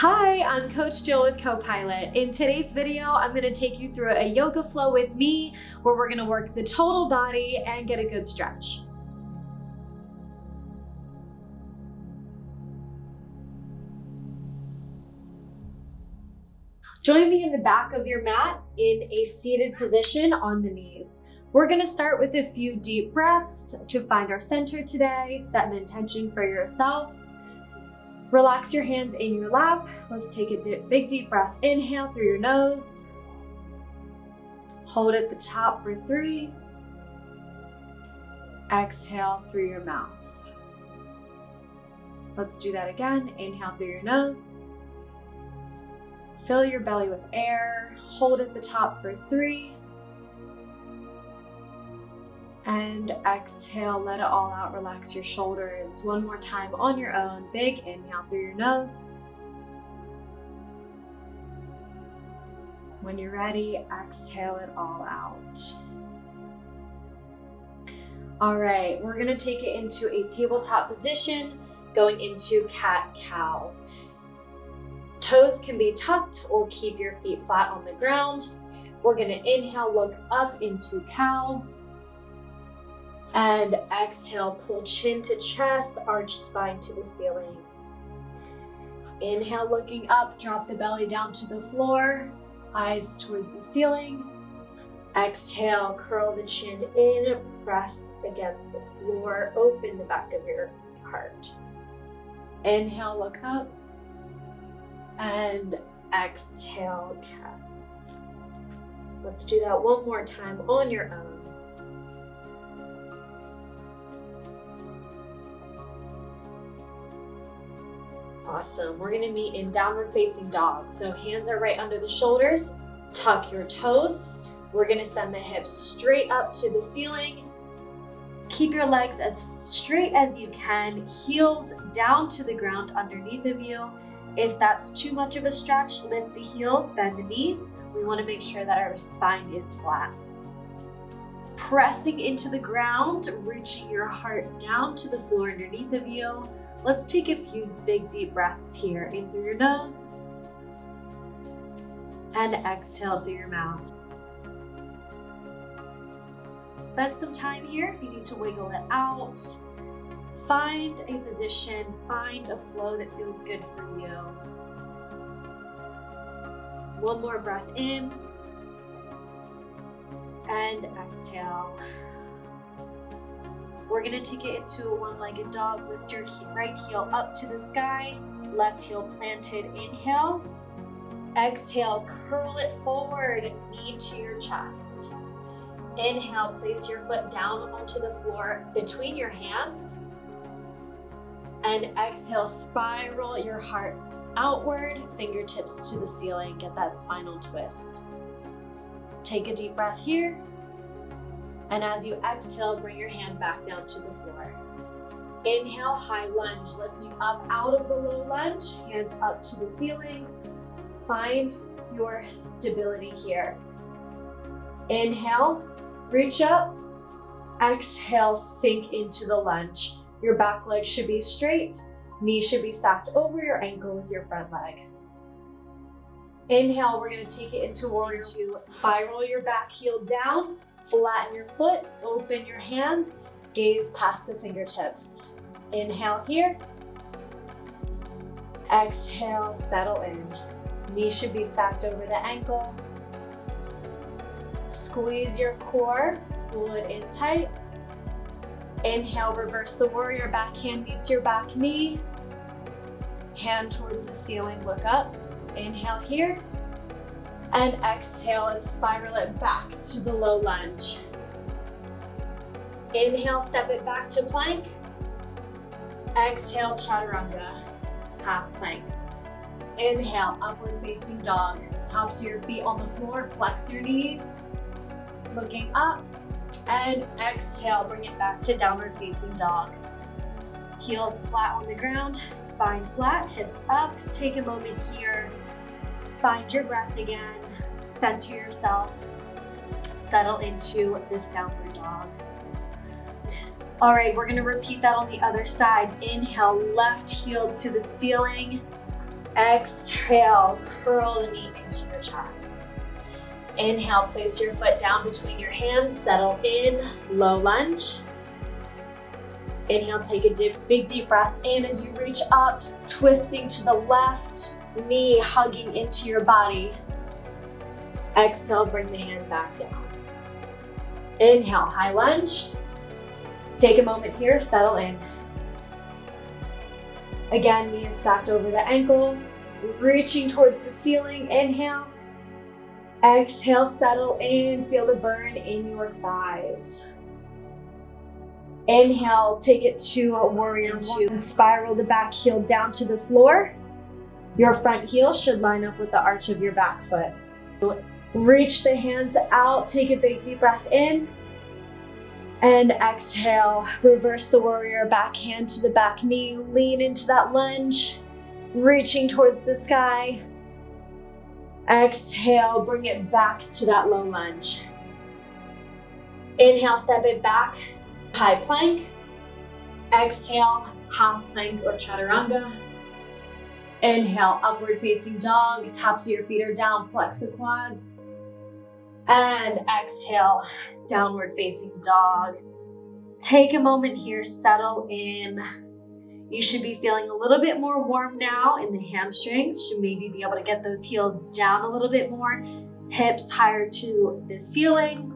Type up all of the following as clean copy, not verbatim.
Hi, I'm Coach Jill with Copilot. In today's video, I'm going to take you through a yoga flow with me where we're going to work the total body and get a good stretch. Join me in the back of your mat in a seated position on the knees. We're going to start with a few deep breaths to find our center today, set an intention for yourself. Relax your hands in your lap. Let's take a big deep breath. Inhale through your nose. Hold at the top for 3. Exhale through your mouth. Let's do that again. Inhale through your nose. Fill your belly with air. Hold at the top for 3. And exhale, let it all out, relax your shoulders. One more time on your own. Big inhale through your nose. When you're ready, exhale it all out. All right, we're gonna take it into a tabletop position, going into cat-cow. Toes can be tucked or keep your feet flat on the ground. We're gonna inhale, look up into cow. And exhale, pull chin to chest, arch spine to the ceiling. Inhale, looking up, drop the belly down to the floor, eyes towards the ceiling. Exhale, curl the chin in, press against the floor, open the back of your heart. Inhale, look up, and exhale, cat. Let's do that one more time on your own. Awesome. We're going to meet in downward facing dog. So hands are right under the shoulders. Tuck your toes. We're going to send the hips straight up to the ceiling. Keep your legs as straight as you can. Heels down to the ground underneath of you. If that's too much of a stretch, lift the heels, bend the knees. We want to make sure that our spine is flat. Pressing into the ground, reaching your heart down to the floor underneath of you. Let's take a few big deep breaths here. In through your nose and exhale through your mouth. Spend some time here if you need to wiggle it out. Find a position, find a flow that feels good for you. One more breath in and exhale. We're going to take it into a one-legged dog. Lift your right heel up to the sky, left heel planted. Inhale. Exhale, curl it forward, knee to your chest. Inhale, place your foot down onto the floor between your hands. And exhale, spiral your heart outward, fingertips to the ceiling. Get that spinal twist. Take a deep breath here. And as you exhale, bring your hand back down to the floor. Inhale, high lunge, lift you up out of the low lunge, hands up to the ceiling. Find your stability here. Inhale, reach up. Exhale, sink into the lunge. Your back leg should be straight. Knee should be stacked over your ankle with your front leg. Inhale, we're gonna take it into warrior 2. Spiral your back heel down. Flatten your foot, open your hands, gaze past the fingertips. Inhale here. Exhale, settle in. Knee should be stacked over the ankle. Squeeze your core, pull it in tight. Inhale, reverse the warrior, back hand meets your back knee. Hand towards the ceiling, look up. Inhale here. And exhale and spiral it back to the low lunge. Inhale, step it back to plank. Exhale, chaturanga, half plank. Inhale, upward facing dog. Tops of your feet on the floor, flex your knees. Looking up. And exhale, bring it back to downward facing dog. Heels flat on the ground, spine flat, hips up. Take a moment here. Find your breath again, center yourself, settle into this downward dog. All right, we're gonna repeat that on the other side. Inhale, left heel to the ceiling. Exhale, curl the knee into your chest. Inhale, place your foot down between your hands, settle in, low lunge. Inhale, take a big deep breath in as you reach up, twisting to the left knee, hugging into your body. Exhale, bring the hand back down. Inhale, high lunge. Take a moment here, settle in. Again, knee is stacked over the ankle, reaching towards the ceiling. Inhale. Exhale, settle in, feel the burn in your thighs. Inhale, take it to a warrior two. Spiral the back heel down to the floor. Your front heel should line up with the arch of your back foot. Reach the hands out, take a big deep breath in. And exhale, reverse the warrior, back hand to the back knee, lean into that lunge, reaching towards the sky. Exhale, bring it back to that low lunge. Inhale, step it back, high plank. Exhale, half plank or chaturanga. Inhale, upward facing dog, tops of your feet are down, flex the quads. And exhale, downward facing dog. Take a moment here, settle in. You should be feeling a little bit more warm now in the hamstrings. Should maybe be able to get those heels down a little bit more. Hips higher to the ceiling,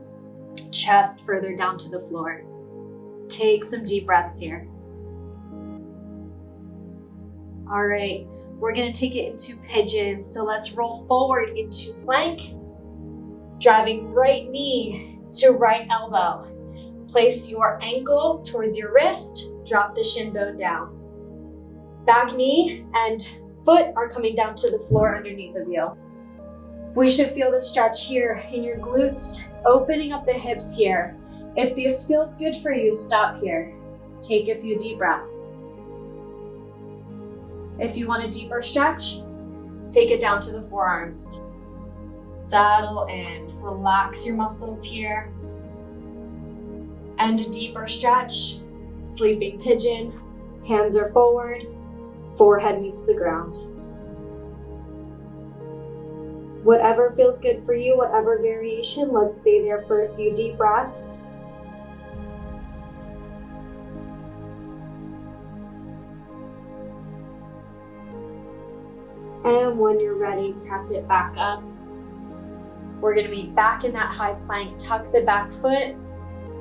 chest further down to the floor. Take some deep breaths here. All right, we're gonna take it into pigeon. So let's roll forward into plank, driving right knee to right elbow. Place your ankle towards your wrist, drop the shin bone down. Back knee and foot are coming down to the floor underneath of you. We should feel the stretch here in your glutes, opening up the hips here. If this feels good for you, stop here. Take a few deep breaths. If you want a deeper stretch, take it down to the forearms. Settle in, relax your muscles here. And a deeper stretch, sleeping pigeon, hands are forward, forehead meets the ground. Whatever feels good for you, whatever variation, let's stay there for a few deep breaths. And when you're ready, press it back up. We're gonna be back in that high plank, tuck the back foot,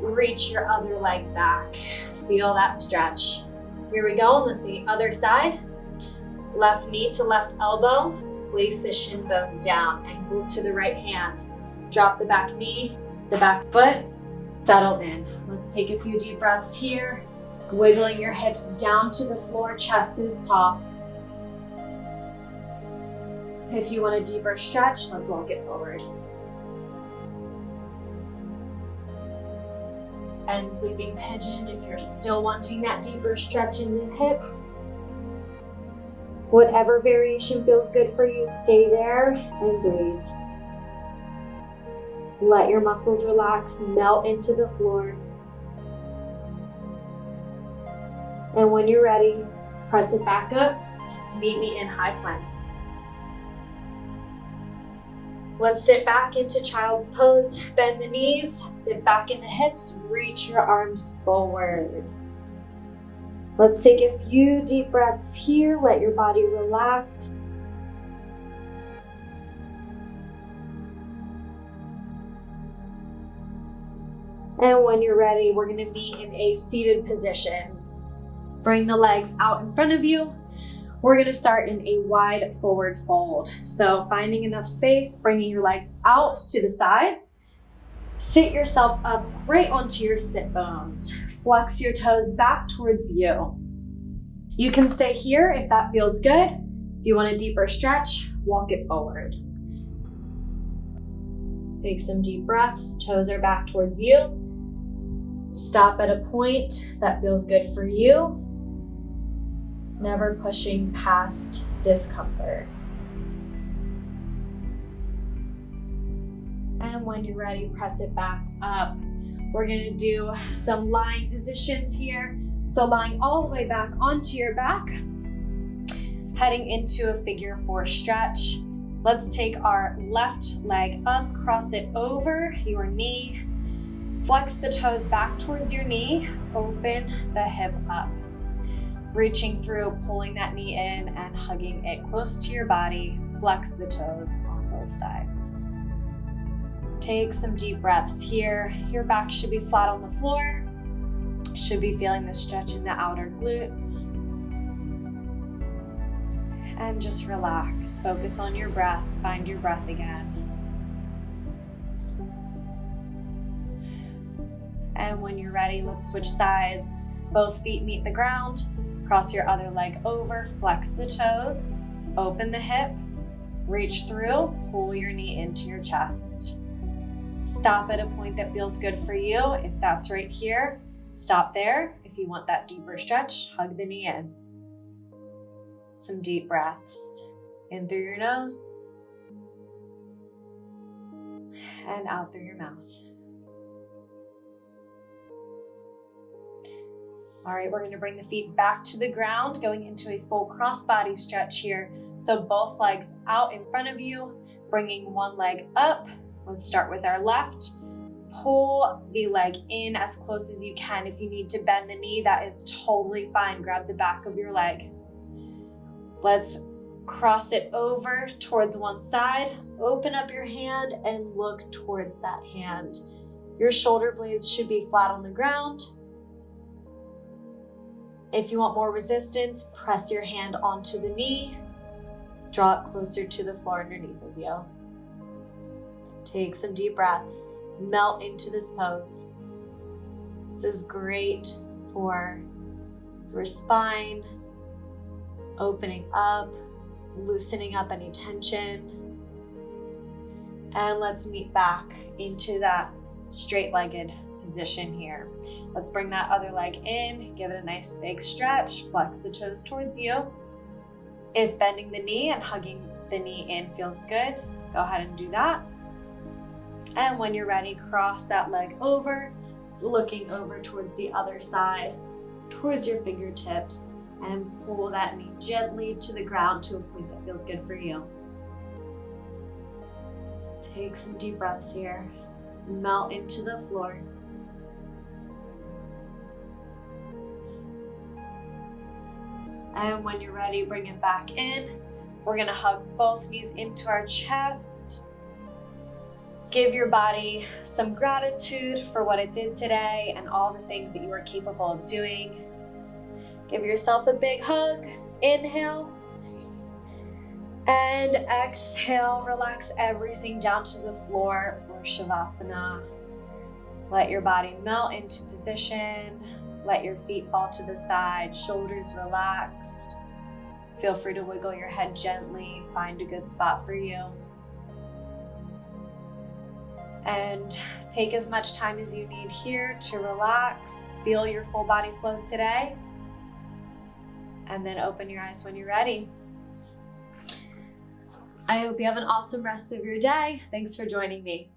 reach your other leg back. Feel that stretch. Here we go, let's see, other side. Left knee to left elbow, place the shin bone down, ankle to the right hand. Drop the back knee, the back foot, settle in. Let's take a few deep breaths here. Wiggling your hips down to the floor, chest is tall. If you want a deeper stretch, let's walk it forward. And sleeping pigeon if you're still wanting that deeper stretch in the hips. Whatever variation feels good for you, stay there and breathe. Let your muscles relax, melt into the floor. And when you're ready, press it back up, meet me in high plank. Let's sit back into child's pose, bend the knees, sit back in the hips, reach your arms forward. Let's take a few deep breaths here, let your body relax. And when you're ready, we're gonna be in a seated position. Bring the legs out in front of you. We're gonna start in a wide forward fold. So finding enough space, bringing your legs out to the sides. Sit yourself up right onto your sit bones. Flex your toes back towards you. You can stay here if that feels good. If you want a deeper stretch, walk it forward. Take some deep breaths, toes are back towards you. Stop at a point that feels good for you. Never pushing past discomfort. And when you're ready, press it back up. We're gonna do some lying positions here. So lying all the way back onto your back. Heading into a figure 4 stretch. Let's take our left leg up, cross it over your knee. Flex the toes back towards your knee, open the hip up. Reaching through, pulling that knee in and hugging it close to your body. Flex the toes on both sides. Take some deep breaths here. Your back should be flat on the floor. Should be feeling the stretch in the outer glute. And just relax. Focus on your breath. Find your breath again. And when you're ready, let's switch sides. Both feet meet the ground. Cross your other leg over. Flex the toes. Open the hip. Reach through. Pull your knee into your chest. Stop at a point that feels good for you. If that's right here, stop there. If you want that deeper stretch, hug the knee in. Some deep breaths. In through your nose. And out through your mouth. All right, we're gonna bring the feet back to the ground, going into a full crossbody stretch here. So both legs out in front of you, bringing one leg up. Let's start with our left. Pull the leg in as close as you can. If you need to bend the knee, that is totally fine. Grab the back of your leg. Let's cross it over towards one side. Open up your hand and look towards that hand. Your shoulder blades should be flat on the ground. If you want more resistance, press your hand onto the knee. Draw it closer to the floor underneath of you. Take some deep breaths. Melt into this pose. This is great for your spine, opening up, loosening up any tension. And let's meet back into that straight-legged position here. Let's bring that other leg in, give it a nice big stretch, flex the toes towards you. If bending the knee and hugging the knee in feels good, go ahead and do that. And when you're ready, cross that leg over, looking over towards the other side, towards your fingertips, and pull that knee gently to the ground to a point that feels good for you. Take some deep breaths here. Melt into the floor. And when you're ready, bring it back in. We're gonna hug both knees into our chest. Give your body some gratitude for what it did today and all the things that you are capable of doing. Give yourself a big hug. Inhale. And exhale, relax everything down to the floor for Savasana. Let your body melt into position. Let your feet fall to the side, shoulders relaxed. Feel free to wiggle your head gently. Find a good spot for you. And take as much time as you need here to relax. Feel your full body flow today. And then open your eyes when you're ready. I hope you have an awesome rest of your day. Thanks for joining me.